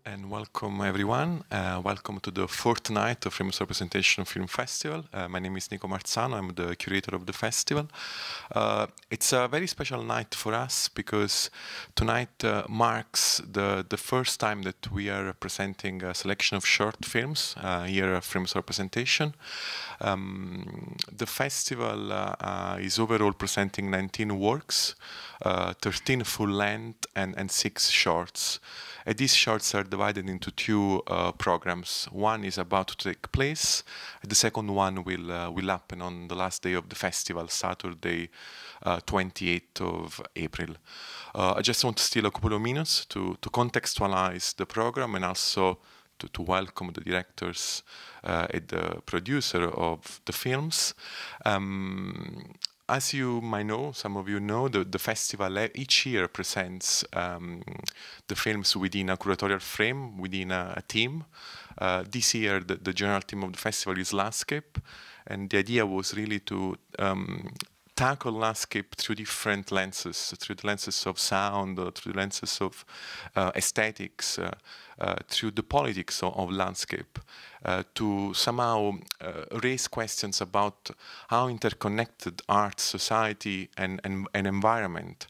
and welcome everyone. Welcome to the fourth night of Famous Representation Film Festival. My name is Nico Marzano, I'm the curator of the festival. It's a very special night for us because tonight marks the first time that we are presenting a selection of short films here at Famous Representation. The festival is overall presenting 19 works, 13 full length and 6 shorts. These shorts are divided into two programs. One is about to take place. The second one will happen on the last day of the festival, Saturday, 28th of April. I just want to steal a couple of minutes to contextualize the program and also to welcome the directors and the producer of the films. As you might know, some of you know, the festival each year presents the films within a curatorial frame, within a theme. This year, the general theme of the festival is landscape, and the idea was really to tackle landscape through different lenses, through the lenses of sound, through the lenses of aesthetics, through the politics of landscape, to somehow raise questions about how interconnected art, society, and environment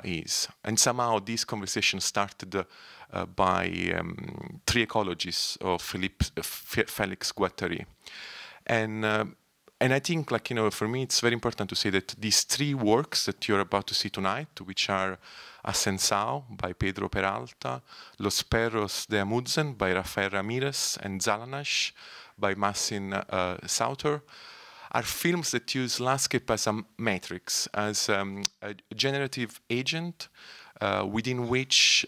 is. And somehow this conversation started by three ecologists of Félix Guattari. And I think, like, for me, it's very important to say that these three works that you're about to see tonight, which are Ascensao by Pedro Peralta, Los Perros de Amundsen by Rafael Ramírez, and Zhalanash by Marcin Sauter, are films that use landscape as a matrix, as a generative agent within which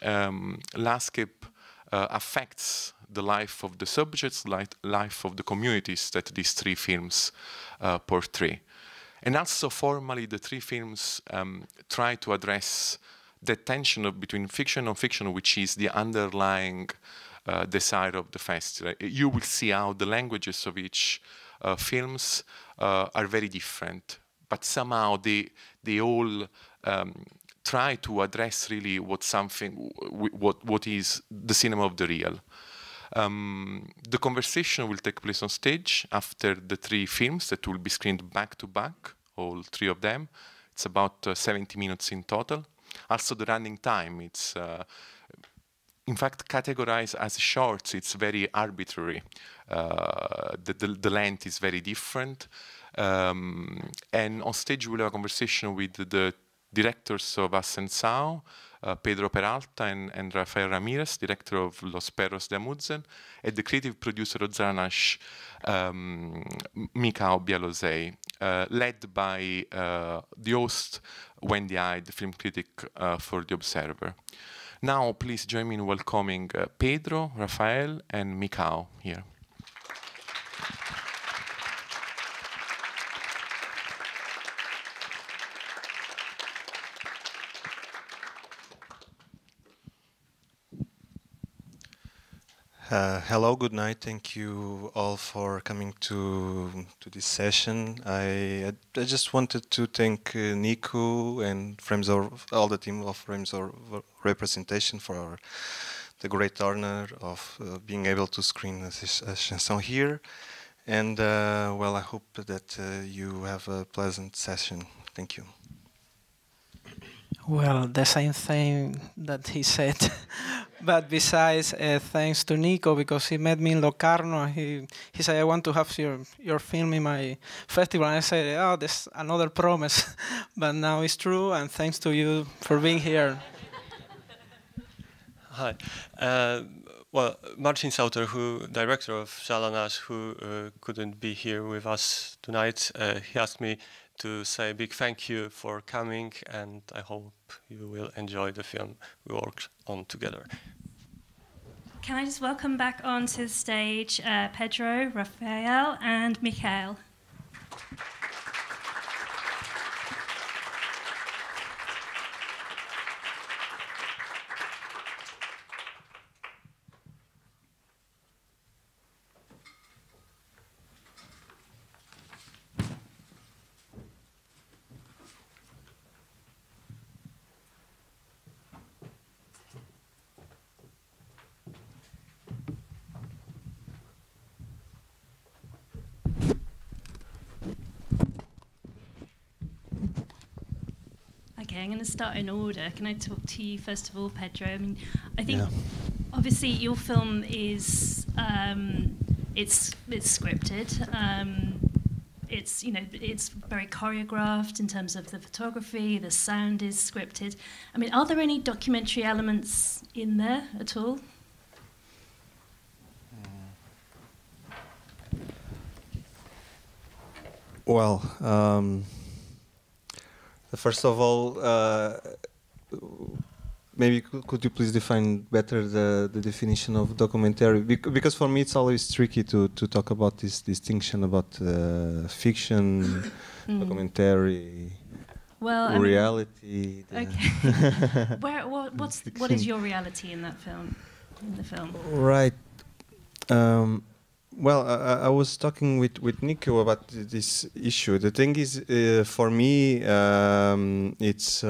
landscape affects the life of the subjects, life of the communities that these three films portray. And also formally, the three films try to address the tension between fiction and non-fiction, which is the underlying desire of the festival. You will see how the languages of each films are very different, but somehow they all try to address really what is the cinema of the real. The conversation will take place on stage after the three films that will be screened back to back, all three of them. It's about 70 minutes in total. Also, the running time, it's in fact categorized as shorts. It's very arbitrary. The length is very different. And on stage, we'll have a conversation with the directors of Ascensao, Pedro Peralta and Rafael Ramírez, director of Los Perros de Amundsen, and the creative producer of Zhalanash, Michał Białożej, led by the host, Wendy Ide, the film critic for The Observer. Now, please join me in welcoming Pedro, Rafael, and Michał here. Hello, good night. Thank you all for coming to this session. I just wanted to thank Nico and all the team of Frames of Representation for the great honor of being able to screen this chanson here. And well, I hope that you have a pleasant session. Thank you. Well, the same thing that he said. But besides, thanks to Nico, because he met me in Locarno. He said, I want to have your film in my festival. And I said, oh, there's another promise. But now it's true, and thanks to you for being here. Hi. Well, Marcin Sauter, director of Zhalanash, who couldn't be here with us tonight, he asked me to say a big thank you for coming, and I hope you will enjoy the film we worked on together. Can I just welcome back onto the stage Pedro, Rafael, and Michał. Okay, I'm going to start in order. Can I talk to you first of all, Pedro? I mean, I think obviously your film is it's scripted. It's it's very choreographed in terms of the photography. The sound is scripted. I mean, are there any documentary elements in there at all? Well, first of all, maybe could you please define better the definition of documentary? Because for me it's always tricky to talk about this distinction about fiction, documentary, reality. Okay. What is your reality in that film? In the film, right. Well, I was talking with Nico about this issue. The thing is, for me, it's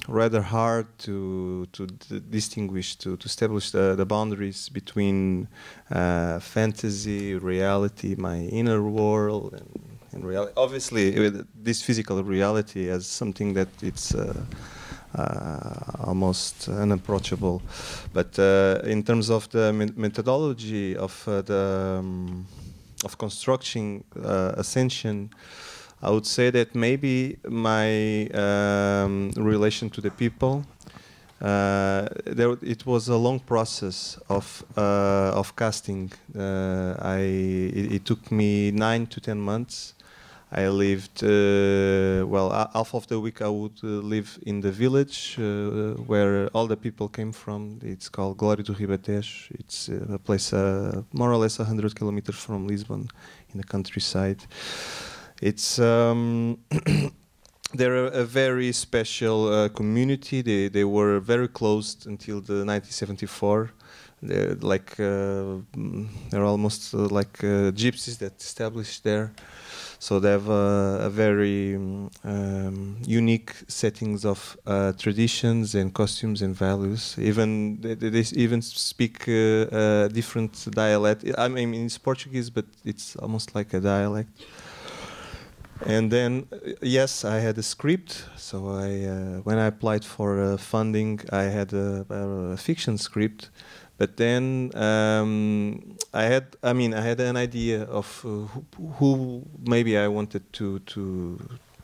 rather hard to distinguish, to establish the boundaries between fantasy, reality, my inner world, and reality. Obviously, this physical reality as something that it's almost unapproachable. But in terms of the methodology of of constructing Ascension, I would say that maybe my relation to the people, it was a long process of casting. It took me 9 to 10 months. I lived, well, half of the week I would live in the village where all the people came from. It's called Glória do Ribatejo. It's a place more or less 100 kilometers from Lisbon in the countryside. It's they're a very special community. They were very closed until the 1974. They're like they're almost like gypsies that established there. So they have a very unique settings of traditions and costumes and values. Even they even speak different dialect. I mean, it's Portuguese, but it's almost like a dialect. And then, yes, I had a script. So when I applied for funding, I had a fiction script. But then I had an idea of who maybe I wanted to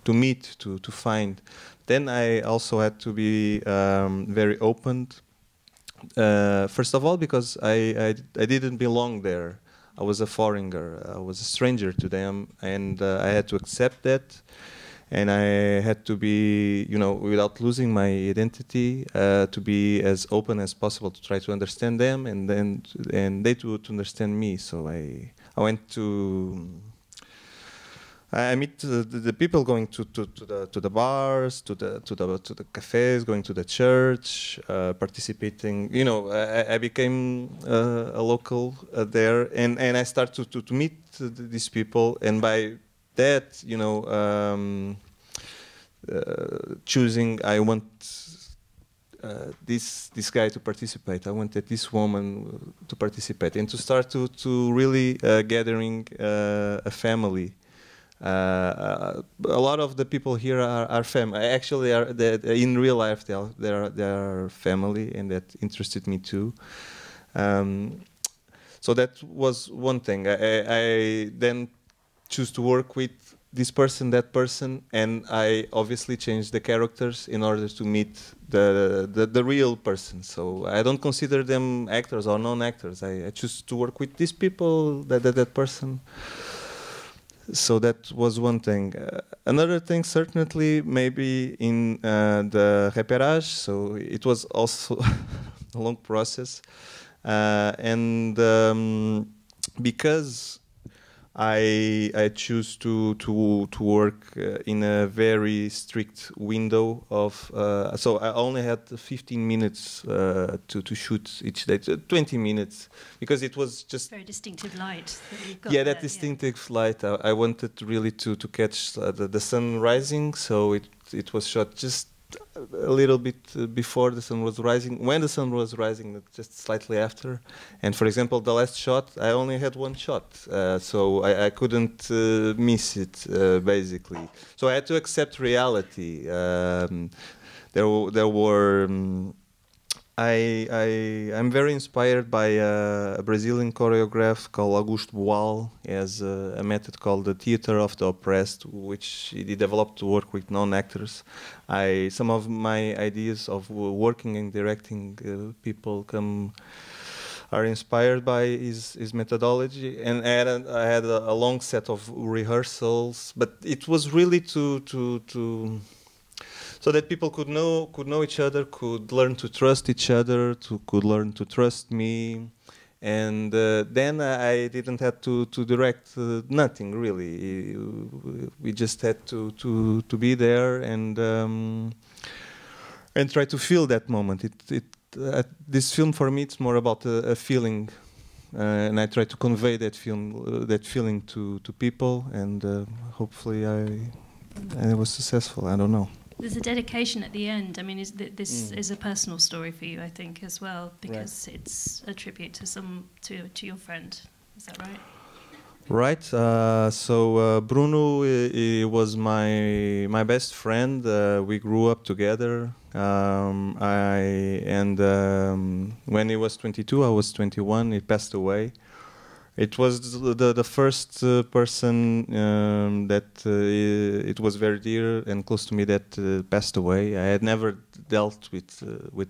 meet, to find. Then I also had to be very open. First of all, because I didn't belong there. I was a foreigner. I was a stranger to them, and I had to accept that. And I had to be, without losing my identity, to be as open as possible to try to understand them, and they to understand me. So I went to. I meet the people going to the bars, to the cafes, going to the church, participating. I became a local there, and I started to meet these people, and by that, choosing, I want this guy to participate. I wanted this woman to participate, and to start to really gathering a family. A lot of the people here are family. Actually, in real life they are family, and that interested me too. So that was one thing. I then choose to work with this person, that person, and I obviously changed the characters in order to meet the real person. So I don't consider them actors or non-actors. I choose to work with these people, that person. So that was one thing. Another thing, certainly, maybe in the repérage. So it was also a long process, and because I choose to work in a very strict window of. So I only had 15 minutes to shoot each day, 20 minutes, because it was just very distinctive light. That distinctive light. I wanted really to catch the sun rising, so it was shot just a little bit before the sun was rising, when the sun was rising, just slightly after. And for example, the last shot, I only had one shot, so I couldn't miss it, basically. So I had to accept reality. There were. I'm very inspired by a Brazilian choreographer called Augusto Boal. He has a method called the theater of the oppressed, which he developed to work with non-actors. Some of my ideas of working and directing people are inspired by his methodology, and I had a long set of rehearsals. But it was really so that people could know each other, could learn to trust each other, could learn to trust me, and then I didn't have to direct nothing really. We just had to be there and try to feel that moment. This film for me, it's more about a feeling, and I try to convey that feeling to people, and hopefully I was successful. I don't know. There's a dedication at the end. I mean, this is a personal story for you, I think, as well, because it's a tribute to your friend. Is that right? Right. So Bruno, he was my best friend. We grew up together. When he was 22, I was 21. He passed away. It was the first person that it was very dear and close to me that passed away. I had never dealt with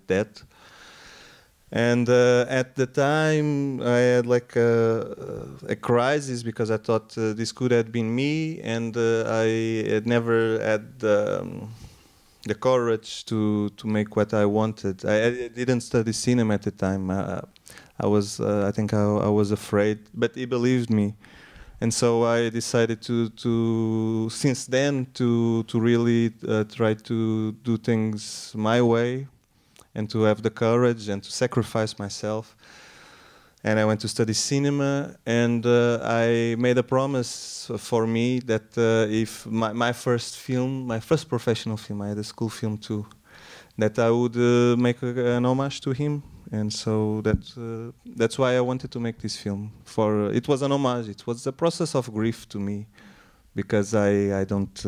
that, and at the time I had like a crisis because I thought this could have been me, and I had never had the courage to make what I wanted. I didn't study cinema at the time. I think I was afraid, but he believed me, and so I decided to since then to really try to do things my way, and to have the courage and to sacrifice myself. And I went to study cinema, and I made a promise for me that if my first professional film, I had a school film too, that I would make an homage to him. And so that's why I wanted to make this film. It was an homage. It was a process of grief to me, because I don't.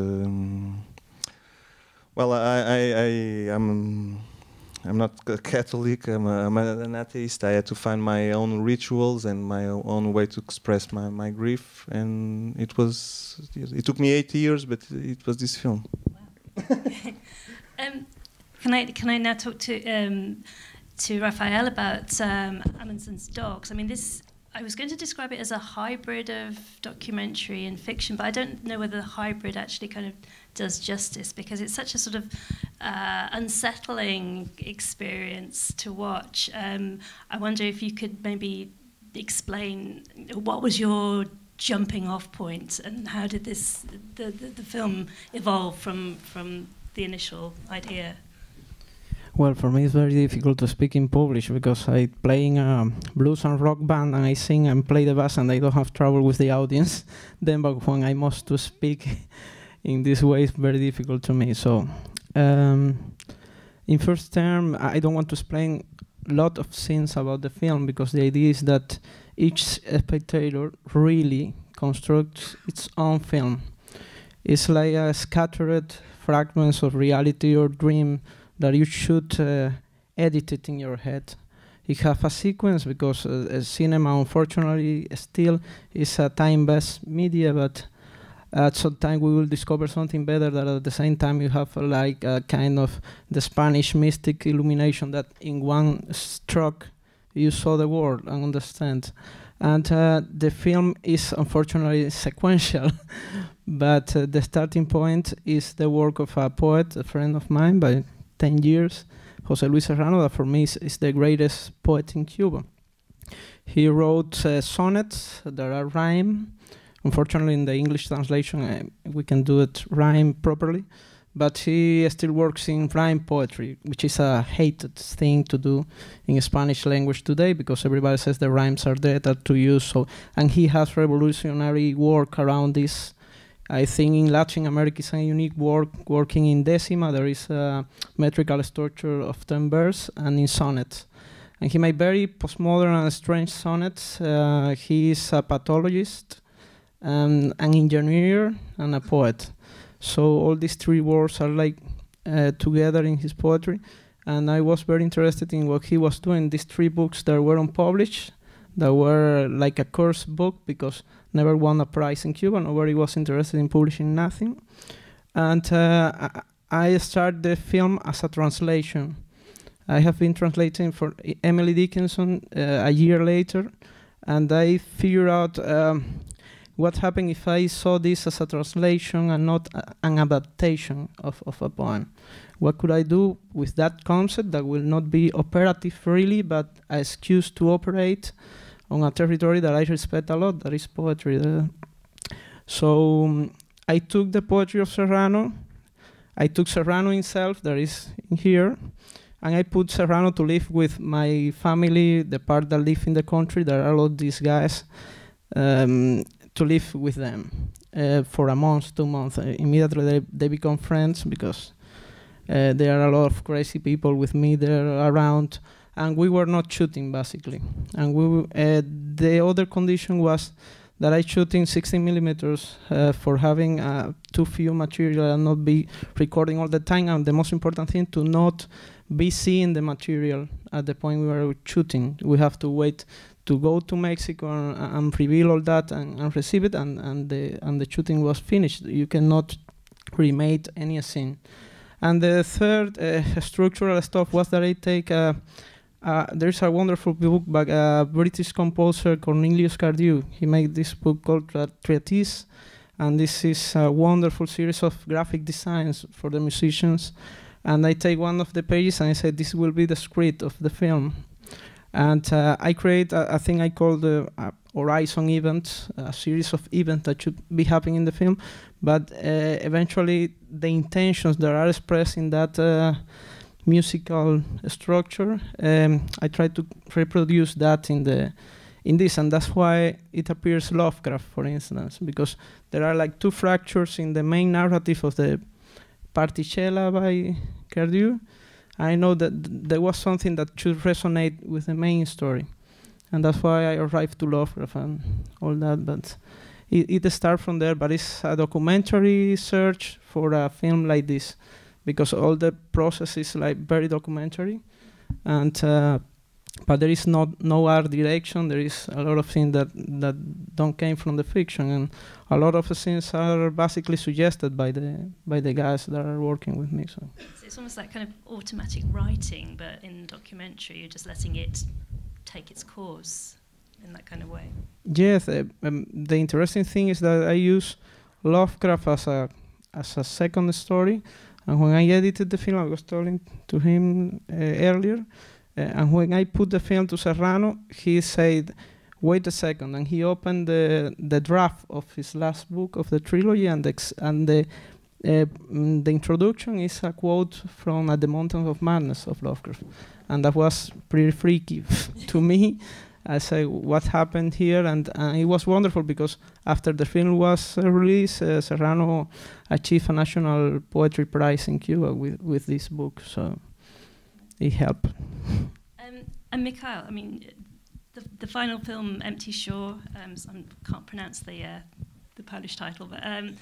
I'm not a Catholic. I'm an atheist. I had to find my own rituals and my own way to express my grief, and it took me 8 years, but it was this film. Wow. Can I now talk to Rafael about Amundsen's dogs? I mean, I was going to describe it as a hybrid of documentary and fiction, but I don't know whether the hybrid actually kind of does justice, because it's such a sort of unsettling experience to watch. I wonder if you could maybe explain what was your jumping off point, and how did the film evolve from the initial idea? Well, for me it's very difficult to speak in Polish because I play in a blues and rock band, and I sing and play the bass, and I don't have trouble with the audience. Then, but when I must to speak in this way, it's very difficult to me. So, in first term, I don't want to explain a lot of things about the film, because the idea is that each spectator really constructs its own film. It's like a scattered fragments of reality or dream that you should edit it in your head. You have a sequence, because cinema, unfortunately, still is a time-based media, but at some time we will discover something better, that at the same time you have like a kind of the Spanish mystic illumination, that in one stroke you saw the world and understand. And the film is unfortunately sequential, but the starting point is the work of a poet, a friend of mine by 10 years, José Luis Serrano, that for me is the greatest poet in Cuba. He wrote sonnets that are rhyme. Unfortunately, in the English translation, we can do it rhyme properly, but he still works in rhyme poetry, which is a hated thing to do in Spanish language today, because everybody says the rhymes are dead, are to use. So, and he has revolutionary work around this I think in Latin America is a unique work working in decima. There is a metrical structure of 10 verse and in sonnets. And he made very postmodern and strange sonnets. He is a pathologist, an engineer, and a poet. So all these three words are like together in his poetry. And I was very interested in what he was doing. These three books that were unpublished, that were like a course book because never won a prize in Cuba. Nobody was interested in publishing nothing. And I started the film as a translation. I have been translating for Emily Dickinson a year later, and I figured out what happened if I saw this as a translation and not an adaptation of a poem. What could I do with that concept that will not be operative really, but an excuse to operate on a territory that I respect a lot, that is poetry. So I took the poetry of Serrano, I took Serrano himself, that is in here, and I put Serrano to live with my family, the part that live in the country. There are a lot of these guys, to live with them for a month, 2 months. Immediately they become friends because there are a lot of crazy people with me there around, and we were not shooting basically. And the other condition was that I shoot in 16 millimeters for having too few material and not be recording all the time. And the most important thing, to not be seeing the material at the point we were shooting. We have to wait to go to Mexico and reveal all that and receive it, and the shooting was finished. You cannot remake any scene. And the third structural stuff was that I take there's a wonderful book by a British composer, Cornelius Cardew. He made this book called Treatise, and this is a wonderful series of graphic designs for the musicians. And I take one of the pages and I said, this will be the script of the film. And I create a thing I call the Horizon event, a series of events that should be happening in the film. But eventually the intentions that are expressed in that musical structure, I try to reproduce that in this, and that's why it appears Lovecraft, for instance, because there are like two fractures in the main narrative of the Particella by Cardew. I know that there was something that should resonate with the main story, and that's why I arrived to Lovecraft and all that. But it starts from there, but it's a documentary search for a film like this, because all the process is like very documentary, and but there is no art direction. There is a lot of things that don't came from the fiction, and a lot of the scenes are basically suggested by the guys that are working with me. So it's almost like kind of automatic writing, but in documentary, you're just letting it take its course in that kind of way. Yes, the interesting thing is that I use Lovecraft as a second story. And when I edited the film, I was telling to him earlier, and when I put the film to Serrano, he said, wait a second, and he opened the draft of his last book of the trilogy, and the introduction is a quote from At the Mountains of Madness of Lovecraft, and that was pretty freaky to me. I say, what happened here? And it was wonderful because after the film was released, Serrano achieved a National Poetry Prize in Cuba with this book, so it helped. And Michał, I mean, the final film, Empty Shore, I can't pronounce the Polish title, but I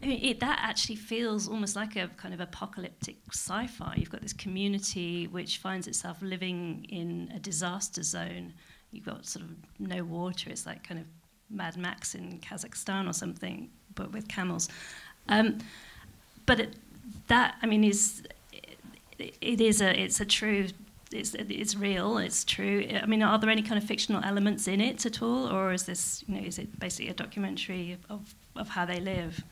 mean, that actually feels almost like a kind of apocalyptic sci-fi. You've got this community which finds itself living in a disaster zone. You've got sort of no water. It's like kind of Mad Max in Kazakhstan or something, but with camels. But that, I mean, it's real. It's true. I mean, are there any kind of fictional elements in it at all, or is this, is it basically a documentary of how they live?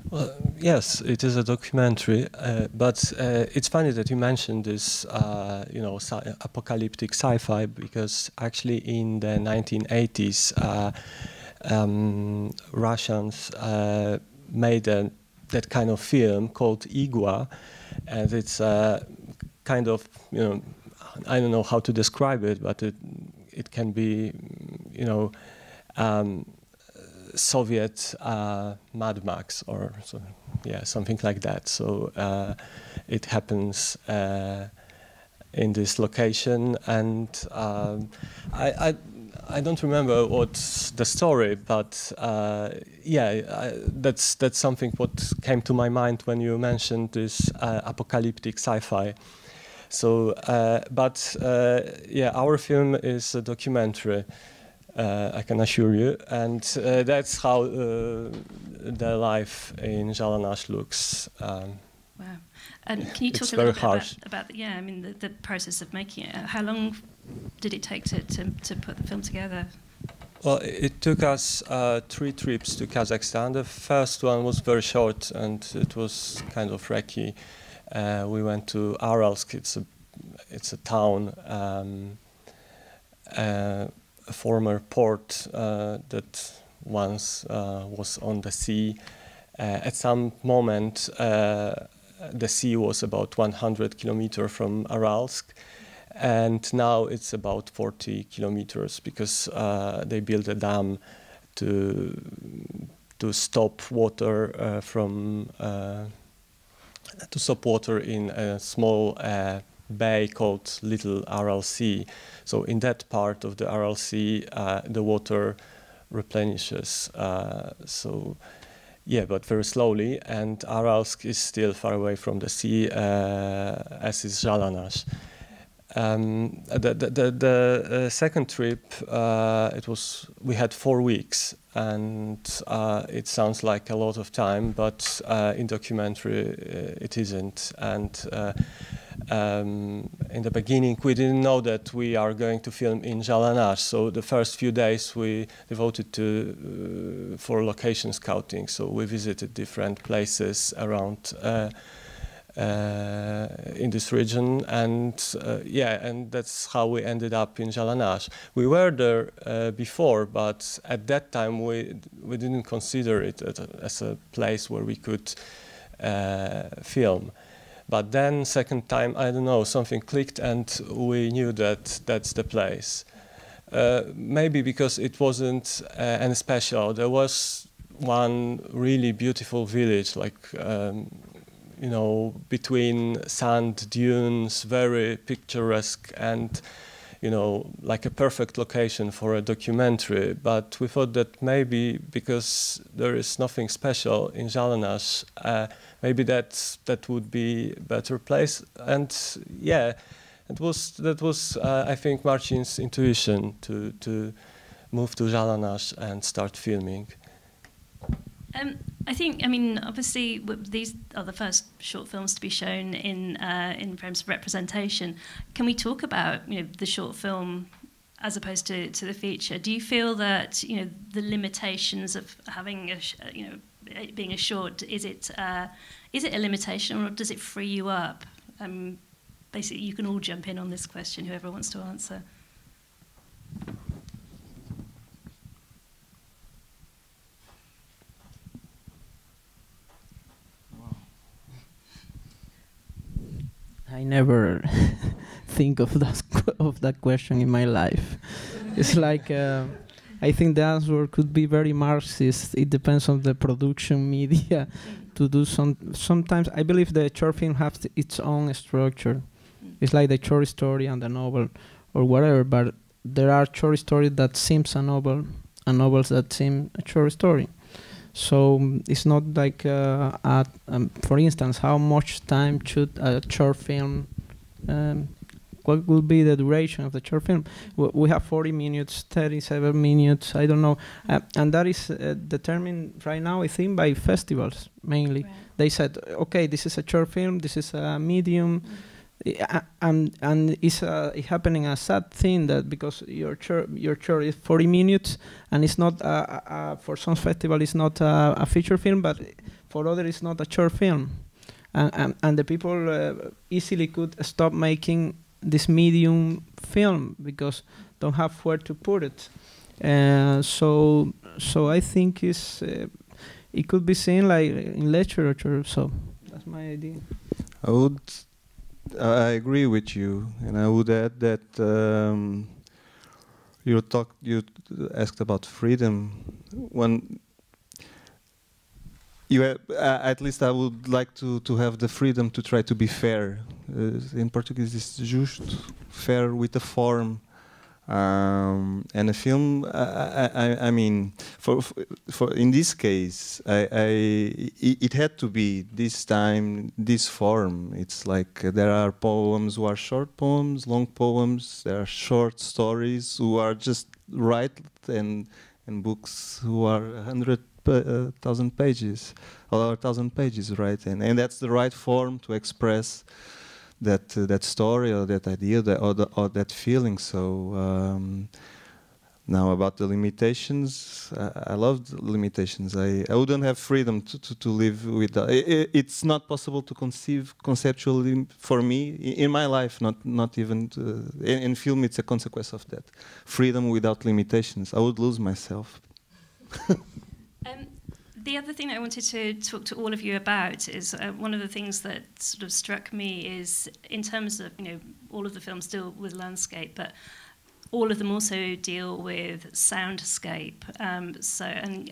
Well, yes, it is a documentary, but it's funny that you mentioned this, apocalyptic sci-fi, because actually in the 1980s, Russians made that kind of film called Igwa, and it's kind of, I don't know how to describe it, but it can be, Soviet Mad Max or so, yeah, something like that. So it happens in this location, and I don't remember what's the story, but yeah, that's something what came to my mind when you mentioned this apocalyptic sci-fi. So, yeah, our film is a documentary, I can assure you, and that's how the life in Zhalanash looks. Wow. And can you talk a little bit about yeah, I mean, the process of making it? How long did it take to put the film together? Well, it took us 3 trips to Kazakhstan. The first one was very short, and it was kind of wrecky. We went to Aralsk. It's a town, a former port that once was on the sea. At some moment, the sea was about 100 kilometers from Aralsk, and now it's about 40 kilometers because they built a dam to stop water to stop water in a small bay called Little Aral Sea. So in that part of the Aral Sea, the water replenishes. So yeah, but very slowly, and Aralsk is still far away from the sea, as is Zhalanash. The second trip, we had 4 weeks, and it sounds like a lot of time, but in documentary it isn't. And in the beginning, we didn't know that we are going to film in Zhalanash, so the first few days we devoted for location scouting. So we visited different places around in this region, and yeah, and that's how we ended up in Zhalanash. We were there before, but at that time we didn't consider it as a place where we could film. But then second time, I don't know, something clicked, and we knew that that's the place. Maybe because it wasn't any special. There was one really beautiful village, like you know, between sand dunes, very picturesque, and you know, like a perfect location for a documentary. But we thought that maybe because there is nothing special in Zhalanash, maybe that would be a better place. And yeah, that was I think Marcin's intuition to move to Zhalanash and start filming. I think, I mean, obviously these are the first short films to be shown in terms of representation. Can we talk about, you know, the short film as opposed to the feature? Do you feel that, you know, the limitations of having being a short, is it a limitation, or does it free you up? Basically, you can all jump in on this question, whoever wants to answer. I never think of that question in my life. It's like I think the answer could be very Marxist. It depends on the production media to do sometimes I believe the short film has its own structure. It's like the short story and the novel or whatever, but there are short stories that seems a novel and novels that seem a short story. So it's not like, for instance, how much time should a short film, what will be the duration of the short film? We have 40 minutes, 37 minutes, I don't know. And that is determined right now, I think, by festivals, mainly. Right. They said, okay, this is a short film, this is a medium, and it's happening a sad thing that because your short is 40 minutes and it's not for some festival it's not a feature film, but for others it's not a short film, and the people easily could stop making this medium film because don't have where to put it. So I think it could be seen like in literature. So that's my idea. I agree with you, and I would add that you asked about freedom. you have, at least I would like to have the freedom to try to be fair. In Portuguese, it's justo, fair with the form. And a film, I mean, for in this case, it had to be this time, this form. It's like there are poems who are short poems, long poems. There are short stories who are just right, and books who are 100,000 pages, or 1,000 pages, right? And that's the right form to express that story or that idea or that feeling. So now about the limitations, I love the limitations. I wouldn't have freedom to live with that. It's not possible to conceive conceptually for me in my life. Not even in film. It's a consequence of that freedom without limitations. I would lose myself. The other thing that I wanted to talk to all of you about is one of the things that sort of struck me is in terms of, all of the films deal with landscape, but all of them also deal with soundscape. And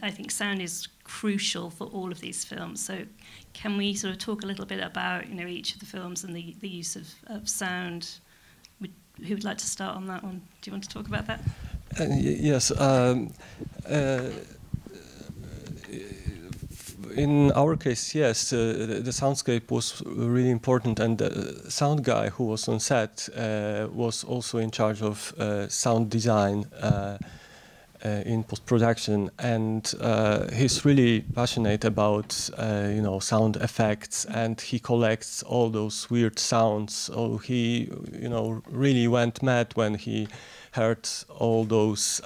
I think sound is crucial for all of these films. So can we sort of talk a little bit about, each of the films and the use of sound? Who would like to start on that one? Do you want to talk about that? Yes. In our case, yes, the soundscape was really important, and the sound guy who was on set was also in charge of sound design in post-production, and he's really passionate about sound effects, and he collects all those weird sounds. So he really went mad when he heard all those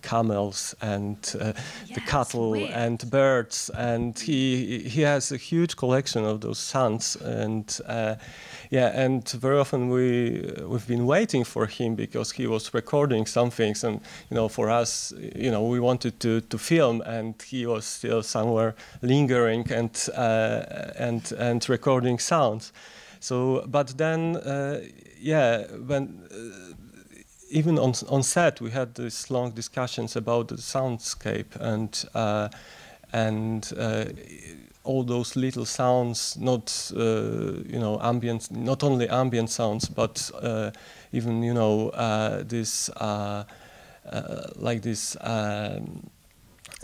camels and the cattle and birds, and he has a huge collection of those sounds, and and very often we've been waiting for him because he was recording some things, and for us we wanted to film, and he was still somewhere lingering and recording sounds. So but then when even on set, we had these long discussions about the soundscape and all those little sounds, not ambient, not only ambient sounds, but even this like this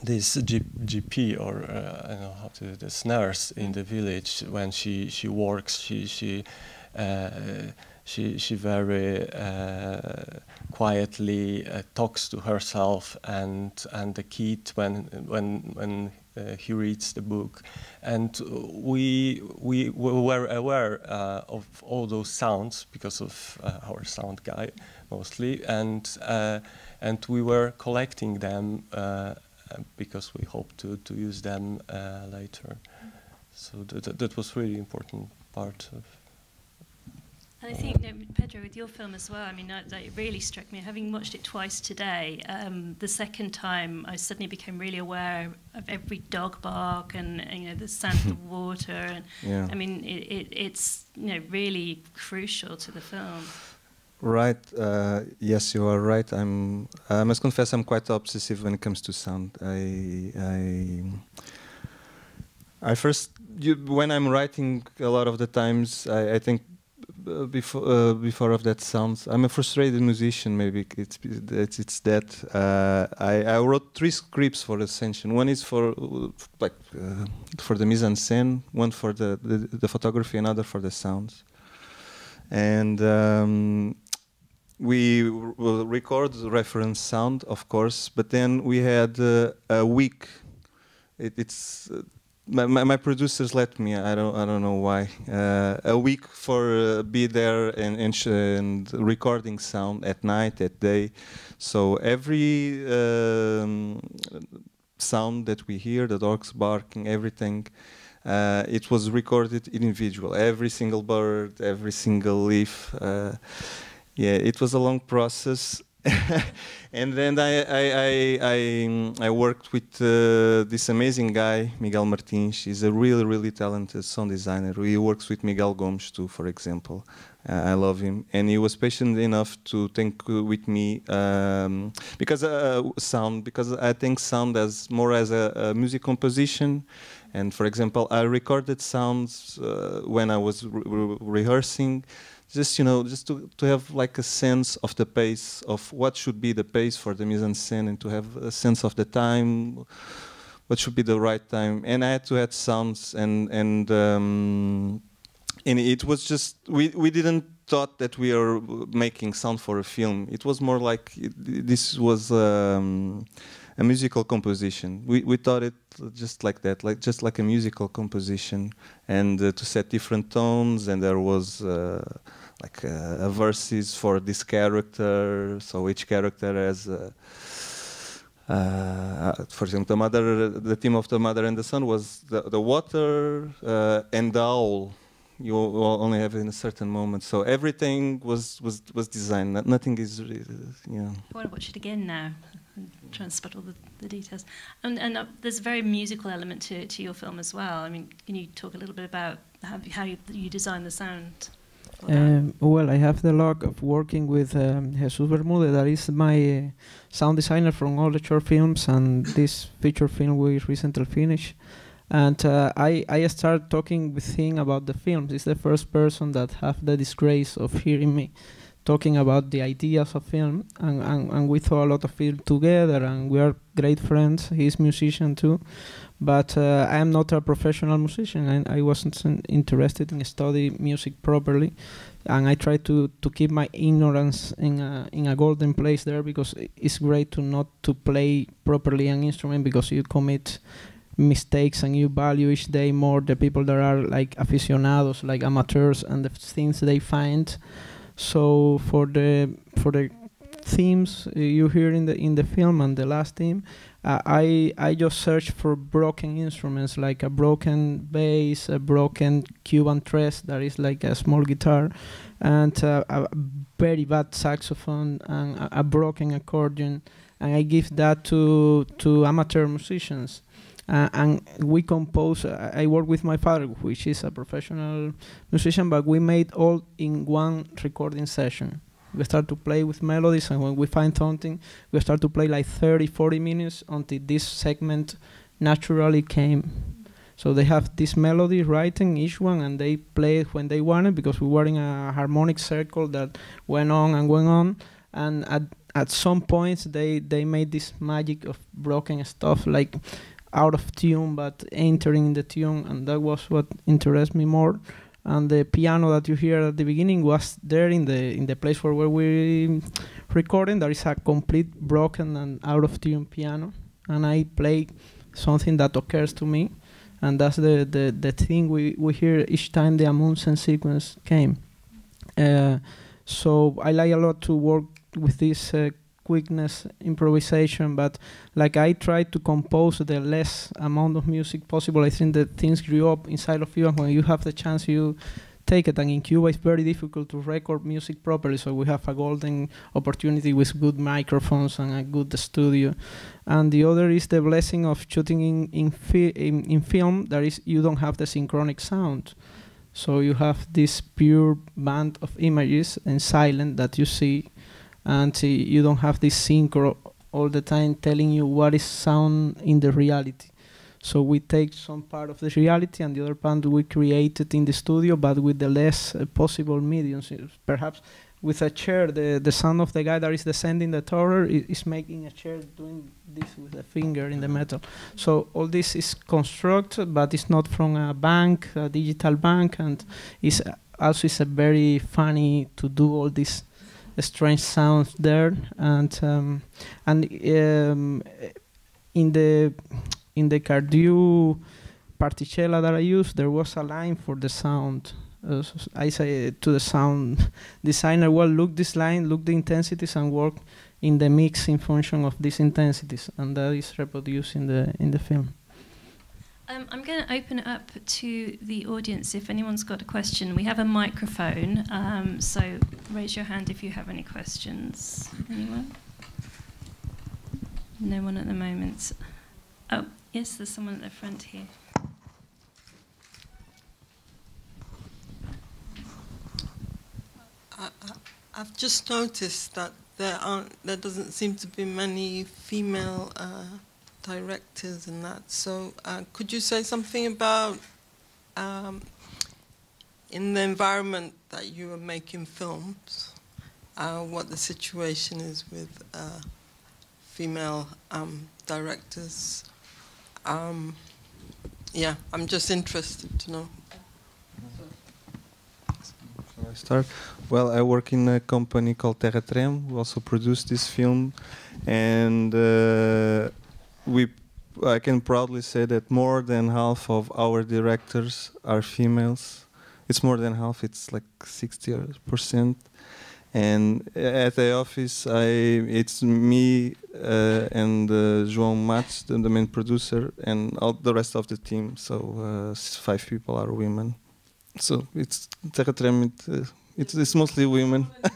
GP, or I don't know how to, this nurse in the village, when she works, she very quietly talks to herself, and the kid when he reads the book, and we were aware of all those sounds because of our sound guy mostly, and we were collecting them because we hope to use them later. So that was really important part of. And I think, Pedro, with your film as well, I mean, that really struck me. Having watched it twice today, the second time I suddenly became really aware of every dog bark and the sound of the water. And I mean, it's really crucial to the film. Right. Yes, you are right. I must confess, I'm quite obsessive when it comes to sound. I first, when I'm writing, a lot of the times I think. Before of that sounds, I'm a frustrated musician. Maybe it's that. I wrote 3 scripts for Ascension. One is for for the mise en scène, one for the photography, another for the sounds. And we will record reference sound, of course, but then we had a week. My producers let me. I don't know why. A week for be there and recording sound at night, at day. So every sound that we hear, the dogs barking, everything, it was recorded individual. Every single bird, every single leaf. It was a long process. And then I worked with this amazing guy, Miguel Martins. He's a really, really talented sound designer. He works with Miguel Gomes too, for example. I love him. And he was patient enough to think with me because I think sound as more as a music composition And for example, I recorded sounds when I was rehearsing, just just to have like a sense of the pace of what should be the pace for the mise en scène, and to have a sense of the time, what should be the right time. And I had to add sounds, and it was just we didn't thought that we are making sound for a film. It was more like this was a musical composition. We thought it just like that, just like a musical composition, and to set different tones. And there was like a verses for this character. So each character has, for example, the theme of the mother and the son was the water and the owl. You only have in a certain moment, so everything was designed. Nothing is, I want to watch it again now and try and spot all the details. And there's a very musical element to your film as well. I mean, can you talk a little bit about how you design the sound? Well, I have the luck of working with Jesus Bermudez, that is my sound designer from all the short films and this feature film we recently finished. And I started talking with him about the films. He's the first person that have the disgrace of hearing me talking about the ideas of film. And we saw a lot of film together, and we are great friends. He's a musician too. But I am not a professional musician, and I wasn't interested in studying music properly. And I try to keep my ignorance in a golden place there, because it's great to not to play properly an instrument, because you commit mistakes and you value each day more the people that are like aficionados, like amateurs, and the things they find. So for the themes you hear in the film and the last theme, I just search for broken instruments, like a broken bass, a broken Cuban tres that is like a small guitar, and a very bad saxophone, and a broken accordion, and I give that to amateur musicians. And we compose. I work with my father, which is a professional musician, but we made all in one recording session. We start to play with melodies, and when we find something, we start to play like 30-40 minutes until this segment naturally came. So they have this melody writing, each one, and they play it when they want it, because we were in a harmonic circle that went on and went on. And at some points, they made this magic of broken stuff, like out of tune but entering the tune, and that was what interests me more. And the piano that you hear at the beginning was there in the place where we recording. There is a complete broken and out of tune piano, and I play something that occurs to me, and that's the thing we hear each time the Amundsen sequence came. So I like a lot to work with this quickness, improvisation, but like I try to compose the less amount of music possible. I think that things grew up inside of you, and when you have the chance, you take it. And in Cuba, it's very difficult to record music properly, so we have a golden opportunity with good microphones and a good studio. And the other is the blessing of shooting in film. That is, you don't have the synchronic sound, so you have this pure band of images and silent that you see. And you don't have this synchro all the time telling you what is sound in the reality. So we take some part of the reality, and the other part we create it in the studio, but with the less possible mediums. Perhaps with a chair, the sound of the guy that is descending the tower is making a chair doing this with a finger in the metal. So all this is constructed, but it's not from a bank, a digital bank, and it's also a very funny to do all this strange sounds there. And in the Cardew particella that I used, there was a line for the sound. I say to the sound designer, well, look this line, look the intensities, and work in the mix in function of these intensities, and that is reproduced in the film. I'm going to open it up to the audience if anyone's got a question. We have a microphone, so raise your hand if you have any questions. Anyone? No one at the moment. Oh, yes, there's someone at the front here. I've just noticed that there doesn't seem to be many female directors and that. So could you say something about in the environment that you are making films, what the situation is with female directors? Yeah, I'm just interested to know. Shall I start? Well, I work in a company called TerraTreme. We also produce this film, and I can proudly say that more than half of our directors are females. It's more than half. It's like 60%. And at the office, it's me and João Matos, the main producer, and all the rest of the team. So 5 people are women. So it's TerraTreme. It's mostly women. I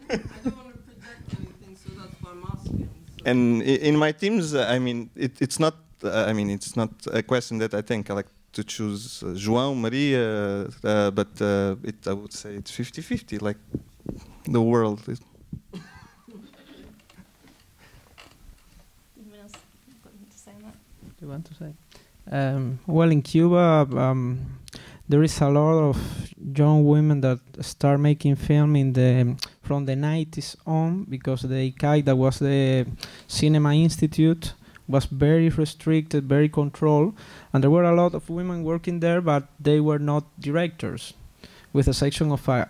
don't want to project anything, so that's why I'm asking. And in my teams, I mean, it's not. I mean, it's not a question that I think I like to choose João, Maria, but I would say it's 50-50, like the world. You want to say? Well, in Cuba, there is a lot of young women that start making film from the 90s on, because the ICAI, that was the Cinema Institute, was very restricted, very controlled, and there were a lot of women working there, but they were not directors, with a section of a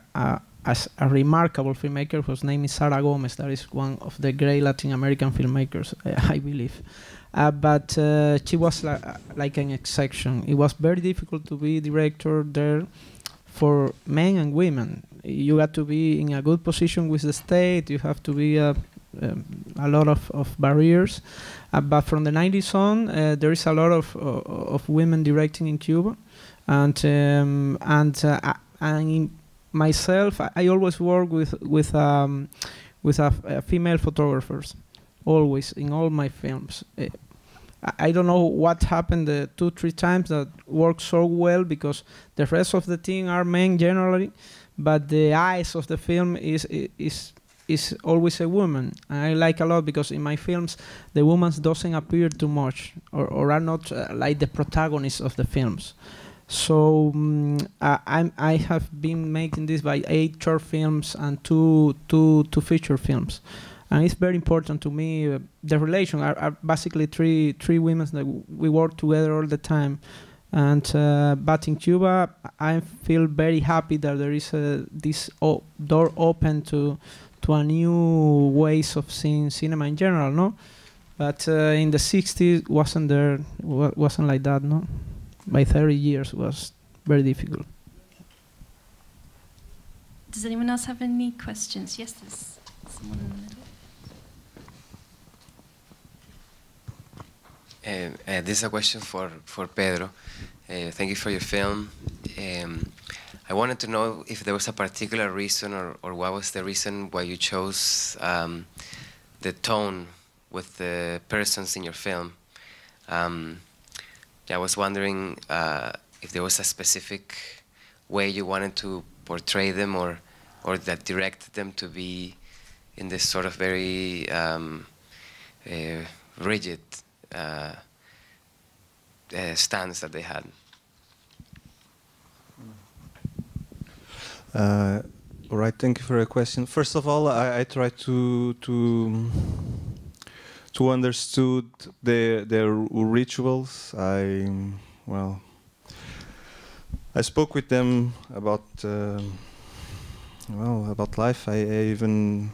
remarkable filmmaker whose name is Sara Gomez. That is one of the great Latin American filmmakers, I believe. But she was like an exception. It was very difficult to be director there for men and women. You got to be in a good position with the state. You have to be a lot of barriers. But from the 90s on, there is a lot of women directing in Cuba, and myself, I always work with female photographers, always in all my films. I don't know what happened 2-3 times that worked so well, because the rest of the team are men generally, but the eyes of the film is always a woman. And I like a lot, because in my films the women doesn't appear too much, or are not like the protagonists of the films. So I have been making this by 8 short films and two feature films, and it's very important to me. The relation are basically three women that we work together all the time. And but in Cuba, I feel very happy that there is this door open to a new ways of seeing cinema in general, no? But in the 60s wasn't like that, no? By 30 years was very difficult. Does anyone else have any questions? Yes, there's someone in the middle. This is a question for Pedro. Thank you for your film. I wanted to know if there was a particular reason, or what was the reason why you chose the tone with the persons in your film. I was wondering if there was a specific way you wanted to portray them, or that directed them to be in this sort of very rigid stance that they had. All right, thank you for your question. First of all, I try to understood their rituals. I spoke with them about about life. I even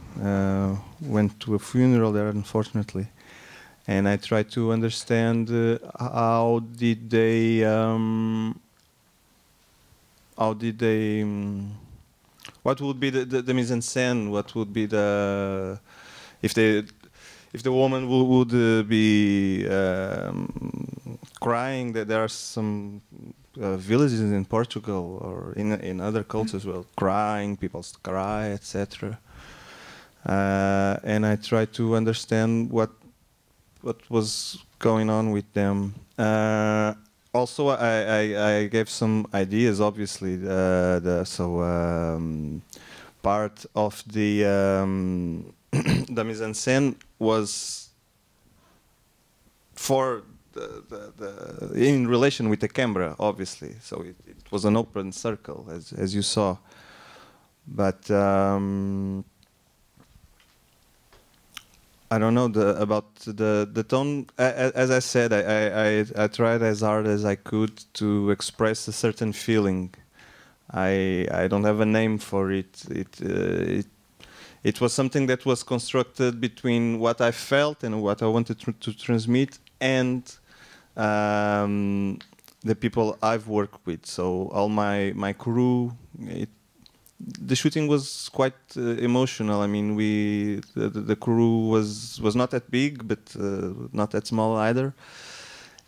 went to a funeral there, unfortunately, and I tried to understand how did they what would be the mise en scène? What would be the if the woman would be crying? That there are some villages in Portugal or in other cultures as well, crying, people cry, etc. And I tried to understand what was going on with them. Also, I gave some ideas. Obviously, part of the the mise en scène was for in relation with the camera, obviously. So it was an open circle, as you saw. But I don't know about the tone. As I said, I tried as hard as I could to express a certain feeling. I don't have a name for it. It was something that was constructed between what I felt and what I wanted to transmit, and the people I've worked with. So all my crew. The shooting was quite emotional. I mean, the crew was not that big, but not that small either.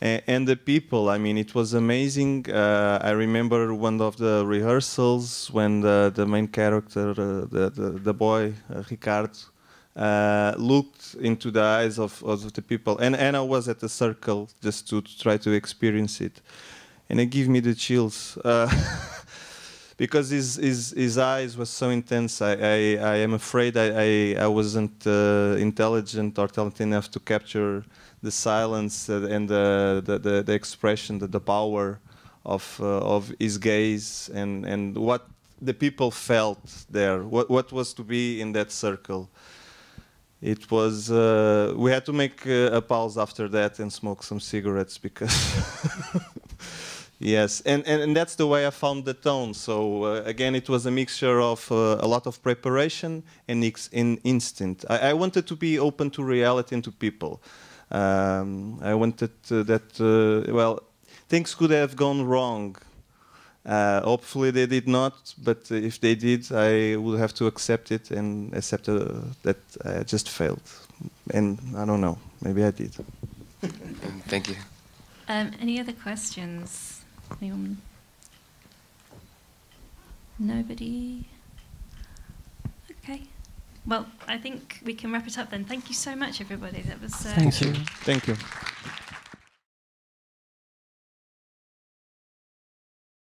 And the people, I mean, it was amazing. I remember one of the rehearsals when the main character, the boy, Ricardo, looked into the eyes of the people. And I was at the circle just to try to experience it. And it gave me the chills. Because his eyes were so intense. I am afraid I wasn't intelligent or talented enough to capture the silence and the expression, the power of his gaze and what the people felt there. What was to be in that circle. It was. We had to make a pause after that and smoke some cigarettes because. Yes, and that's the way I found the tone. So again, it was a mixture of a lot of preparation and instinct. I wanted to be open to reality and to people. I wanted that, well, things could have gone wrong. Hopefully they did not, but if they did, I would have to accept it and accept that I just failed. And I don't know, maybe I did. Thank you. Any other questions? Anyone? Nobody? Okay. Well, I think we can wrap it up then. Thank you so much, everybody. That was. Thank you. Thank you.